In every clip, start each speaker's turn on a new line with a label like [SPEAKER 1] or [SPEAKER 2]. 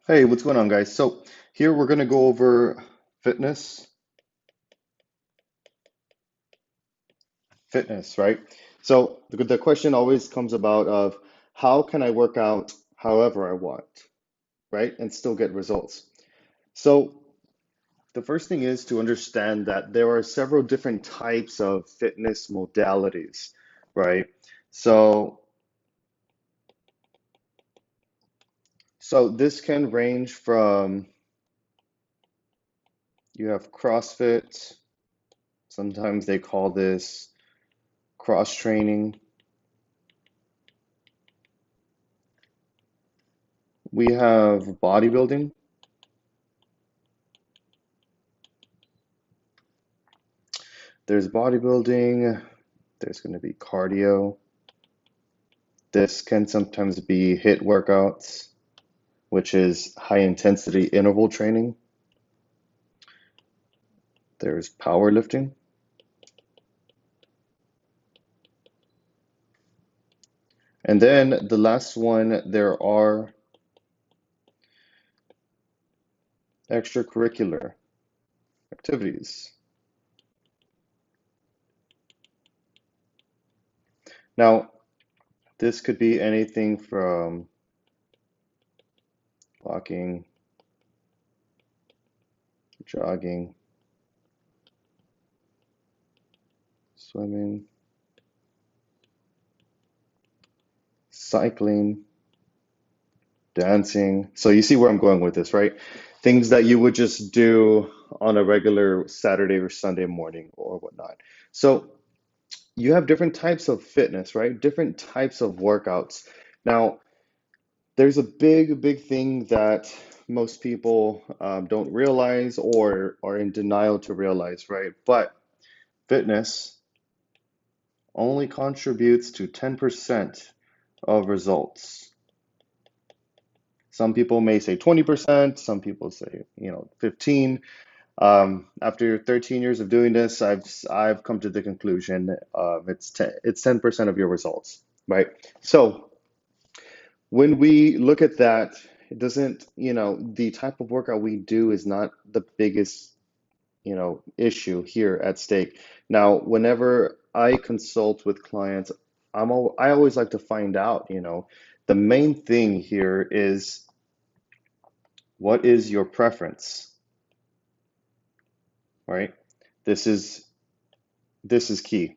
[SPEAKER 1] Hey, what's going on, guys? So here we're going to go over fitness, fitness, right? So the question always comes about of how can I work out however I want, right? And still get results. So the first thing is to understand that there are several different types of fitness modalities, right? So so this can range from you have CrossFit, sometimes they call this cross training. We have bodybuilding. There's bodybuilding. There's going to be cardio. This can sometimes be HIIT workouts, which is high intensity interval training. There's powerlifting. And then the last one, there are extracurricular activities. Now, this could be anything from walking, jogging, swimming, cycling, dancing. So you see where I'm going with this, right? Things that you would just do on a regular Saturday or Sunday morning or whatnot. So you have different types of fitness, right? Different types of workouts. Now, there's a big thing that most people don't realize or are in denial to realize, right? But fitness only contributes to 10% of results. Some people may say 20%, some people say, 15. After 13 years of doing this, I've come to the conclusion it's 10% of your results, right? So when we look at that, it doesn't, the type of workout we do is not the biggest, issue here at stake. Now, whenever I consult with clients, I always like to find out, the main thing here is what is your preference, right? This is this is key,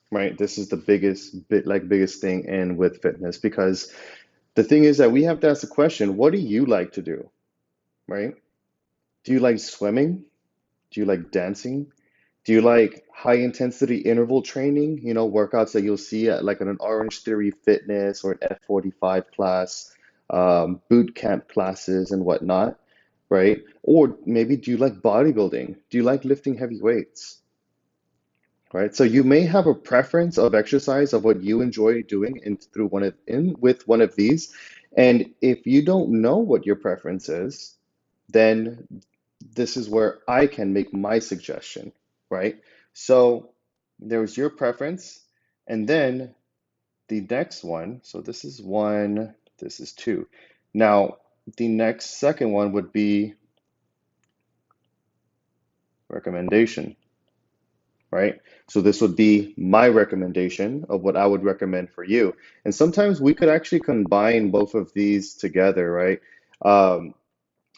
[SPEAKER 1] right? This is the biggest thing in with fitness because the thing is that we have to ask the question, what do you like to do, right? Do you like swimming? Do you like dancing? Do you like high intensity interval training? Workouts that you'll see at like an Orange Theory Fitness or an F45 class, boot camp classes and whatnot, right? Or maybe do you like bodybuilding? Do you like lifting heavy weights? Right? So you may have a preference of exercise of what you enjoy doing in with one of these. And if you don't know what your preference is, then this is where I can make my suggestion, right? So there's your preference, and then the next one, so this is one, this is two. Now, the next second one would be recommendation, right? So this would be my recommendation of what I would recommend for you. And sometimes we could actually combine both of these together, right? Um,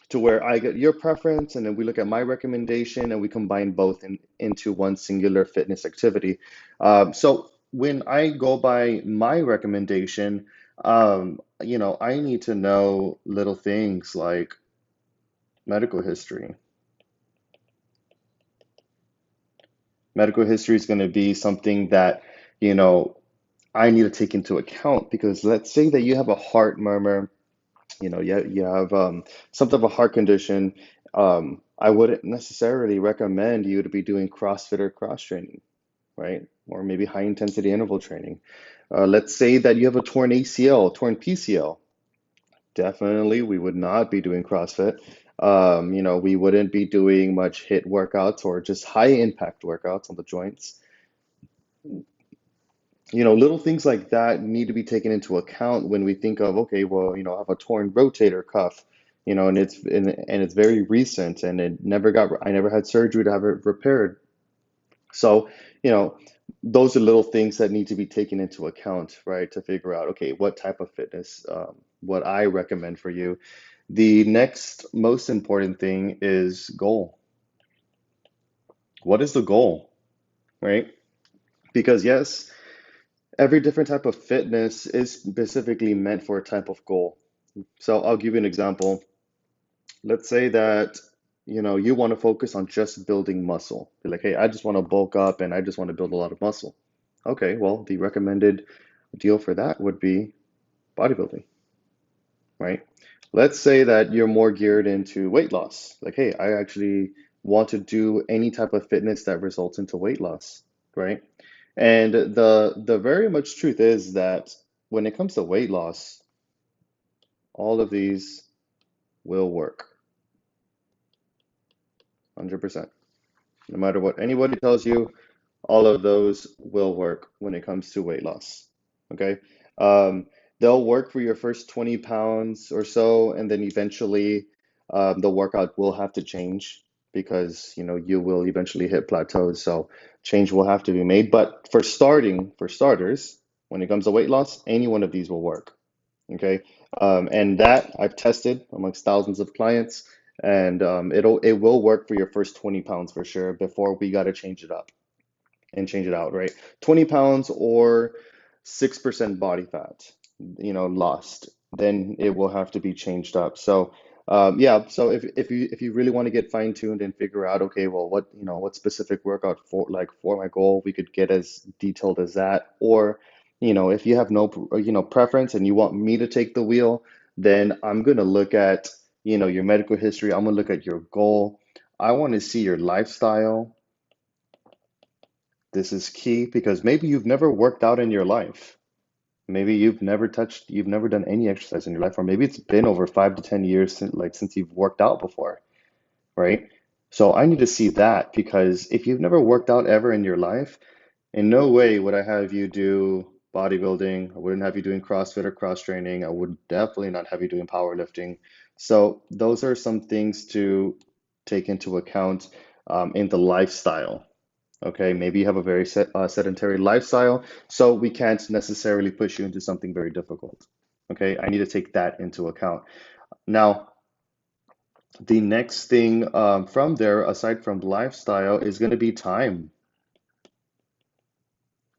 [SPEAKER 1] to where I get your preference and then we look at my recommendation and we combine both into one singular fitness activity. So when I go by my recommendation, I need to know little things like medical history. Medical history is going to be something that, you know, I need to take into account because let's say that you have a heart murmur, you have some type of heart condition. I wouldn't necessarily recommend you to be doing CrossFit or cross training, right? Or maybe high intensity interval training. Let's say that you have a torn ACL, torn PCL. Definitely, we would not be doing CrossFit. We wouldn't be doing much HIIT workouts or just high impact workouts on the joints. Little things like that need to be taken into account when we think of, okay, well, I have a torn rotator cuff. and it's very recent, and I never had surgery to have it repaired. So, you know, those are little things that need to be taken into account, right, to figure out, okay, what type of fitness, what I recommend for you. The next most important thing is goal. What is the goal, right? Because yes, every different type of fitness is specifically meant for a type of goal. So I'll give you an example. Let's say that, you want to focus on just building muscle. Be like, hey, I just want to bulk up and I just want to build a lot of muscle. Okay, well, the recommended deal for that would be bodybuilding, right? Let's say that you're more geared into weight loss. Like, hey, I actually want to do any type of fitness that results into weight loss, right? And the very much truth is that when it comes to weight loss, all of these will work, 100%. No matter what anybody tells you, all of those will work when it comes to weight loss. Okay. Um, they'll work for your first 20 pounds or so, and then eventually the workout will have to change because you will eventually hit plateaus. So change will have to be made. But for starters, when it comes to weight loss, any one of these will work. Okay. And that I've tested amongst thousands of clients, and it will work for your first 20 pounds for sure before we got to change it up and change it out, right? 20 pounds or 6% body fat, lost, then it will have to be changed up. So, yeah, so if you really want to get fine-tuned and figure out, okay, well, what specific workout for my goal, we could get as detailed as that. Or, if you have no, preference and you want me to take the wheel, then I'm gonna look at, your medical history. I'm gonna look at your goal. I want to see your lifestyle. This is key because maybe you've never worked out in your life. Maybe you've never done any exercise in your life, or maybe it's been over 5 to 10 years since you've worked out before, right? So I need to see that because if you've never worked out ever in your life, in no way would I have you do bodybuilding. I wouldn't have you doing CrossFit or cross training. I would definitely not have you doing powerlifting. So those are some things to take into account in the lifestyle. Okay, maybe you have a very sedentary lifestyle, so we can't necessarily push you into something very difficult. Okay, I need to take that into account. Now, the next thing from there, aside from lifestyle, is going to be time,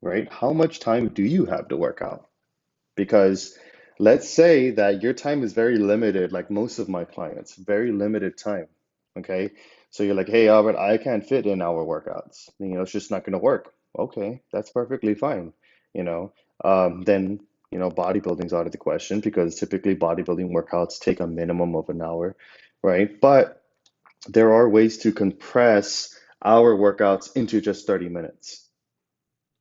[SPEAKER 1] right? How much time do you have to work out? Because let's say that your time is very limited, like most of my clients, very limited time. Okay. So you're like, hey, Albert, I can't fit in our workouts. It's just not going to work. Okay, that's perfectly fine. You know, then, bodybuilding's out of the question because typically bodybuilding workouts take a minimum of an hour, right? But there are ways to compress our workouts into just 30 minutes.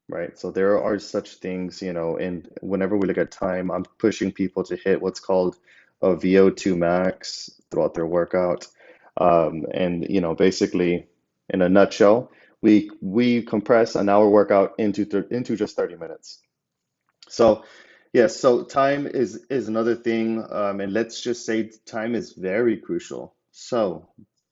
[SPEAKER 1] Right. So there are such things, and whenever we look at time, I'm pushing people to hit what's called a VO2 max throughout their workout. And basically, in a nutshell, we compress an hour workout into just 30 minutes. So yes, so time is another thing, and let's just say time is very crucial. So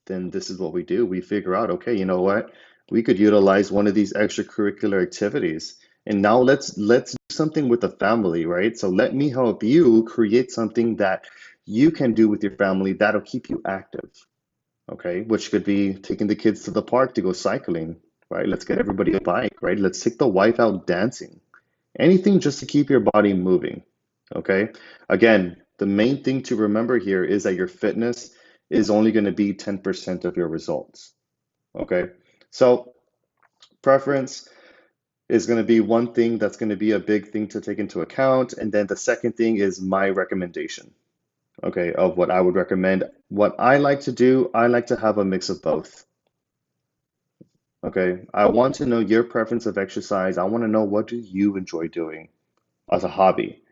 [SPEAKER 1] then this is what we do. We figure out, okay, you know what? We could utilize one of these extracurricular activities. And now let's do something with the family, right? So let me help you create something that you can do with your family that'll keep you active, okay? Which could be taking the kids to the park to go cycling, right? Let's get everybody a bike, right? Let's take the wife out dancing. Anything just to keep your body moving. Okay. Again, the main thing to remember here is that your fitness is only going to be 10% of your results. Okay. So, preference is going to be one thing that's going to be a big thing to take into account. And then the second thing is my recommendation, okay, of what I would recommend. What I like to do, I like to have a mix of both. Okay. I want to know your preference of exercise. I want to know what do you enjoy doing as a hobby.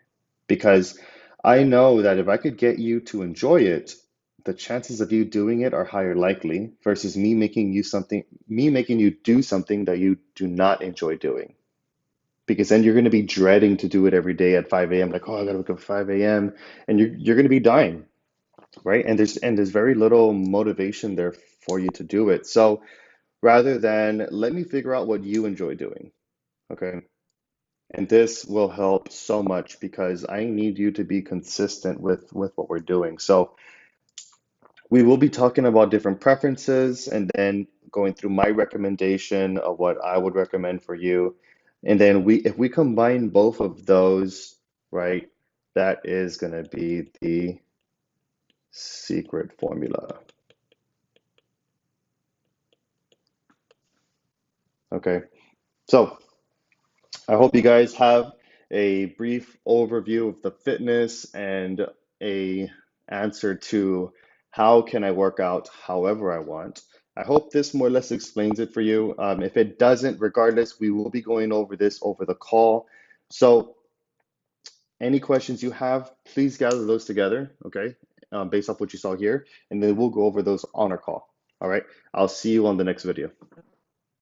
[SPEAKER 1] Because I know that if I could get you to enjoy it, the chances of you doing it are higher likely versus me making you do something that you do not enjoy doing. Because then you're going to be dreading to do it every day at 5 a.m. Like, oh, I gotta wake up at 5 a.m. And you're going to be dying. right? And there's very little motivation there for you to do it. So rather than let me figure out what you enjoy doing, okay? And this will help so much because I need you to be consistent with what we're doing. So we will be talking about different preferences and then going through my recommendation of what I would recommend for you. And then if we combine both of those, right, that is going to be the secret formula. Okay. So I hope you guys have a brief overview of the fitness and a answer to how can I work out however I want. I hope this more or less explains it for you. If it doesn't, regardless, we will be going over this over the call. So any questions you have, please gather those together, okay, based off what you saw here, and then we'll go over those on our call. All right, I'll see you on the next video.